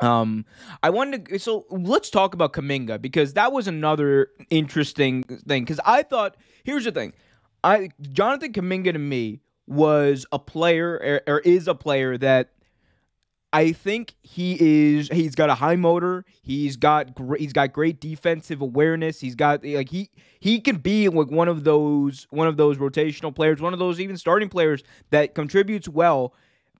I wanted to, so let's talk about Kaminga because that was another interesting thing. Because I thought, here's the thing, Jonathan Kuminga to me was a player or is a player that I think he's got a high motor. He's got great defensive awareness. He's got like he can be like one of those rotational players, one of those even starting players that contributes well,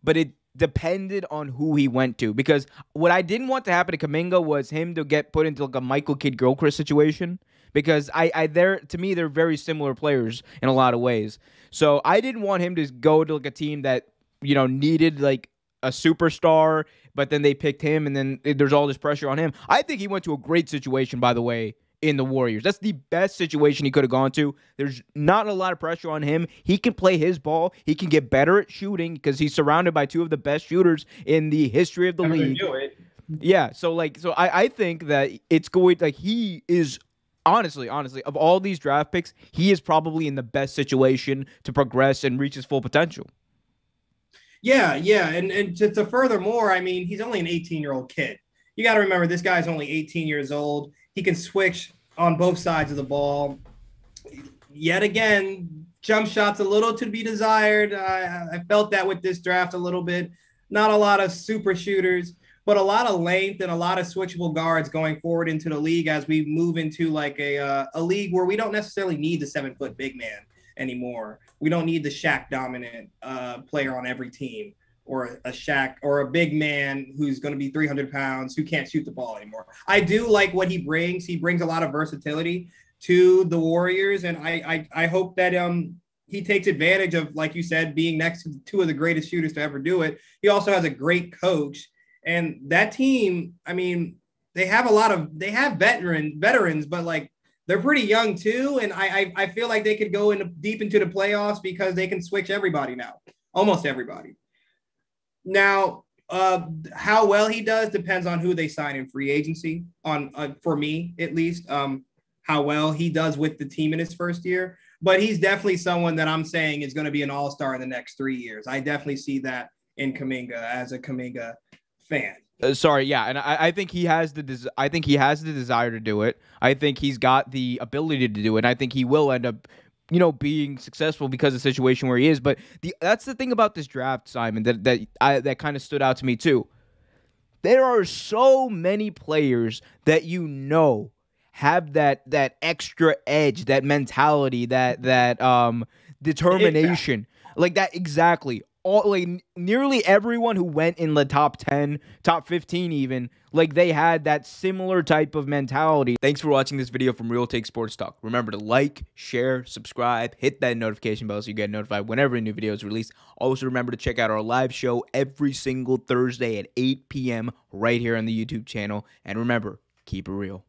but it depended on who he went to. Because what I didn't want to happen to Kaminga was him to get put into like a Michael Kidd Gilchrist situation. Because they're to me they're very similar players in a lot of ways. So I didn't want him to go to like a team that needed like a superstar, but then they picked him, and then there's all this pressure on him. I think he went to a great situation, by the way, in the Warriors. That's the best situation he could have gone to. There's not a lot of pressure on him. He can play his ball. He can get better at shooting because he's surrounded by two of the best shooters in the history of the league. Do it. Yeah, so I think that it's going like he is honestly, of all these draft picks, he is probably in the best situation to progress and reach his full potential. Yeah, yeah. And to furthermore, I mean, he's only an 18-year-old kid. You got to remember, this guy's only 18 years old. He can switch on both sides of the ball. Yet again, jump shots a little to be desired. I felt that with this draft a little bit. Not a lot of super shooters, but a lot of length and a lot of switchable guards going forward into the league as we move into like a league where we don't necessarily need the 7-foot big man anymore. We don't need the Shaq dominant player on every team, or a Shaq or a big man who's going to be 300 pounds who can't shoot the ball anymore. I do like what he brings. He brings a lot of versatility to the Warriors, and I hope that he takes advantage of, like you said, being next to two of the greatest shooters to ever do it. He also has a great coach, and that team, I mean, they have veterans, but like, they're pretty young too, and I feel like they could go deep into the playoffs because they can switch everybody now, almost everybody. Now, how well he does depends on who they sign in free agency. For me, at least, how well he does with the team in his first year. But he's definitely someone that I'm saying is going to be an all-star in the next 3 years. I definitely see that in Kuminga as a Kuminga fan. Sorry, yeah, and I think he has I think he has the desire to do it. I think he's got the ability to do it. And I think he will end up, being successful because of the situation where he is. But that's the thing about this draft, Simon, that kind of stood out to me too. There are so many players that have that extra edge, that mentality, that determination, like that exactly. Nearly everyone who went in the top 10, top 15 even, like they had that similar type of mentality. Thanks for watching this video from Real Take Sports Talk. Remember to like, share, subscribe, hit that notification bell so you get notified whenever a new video is released. Also remember to check out our live show every single Thursday at 8 p.m. right here on the YouTube channel. And remember, keep it real.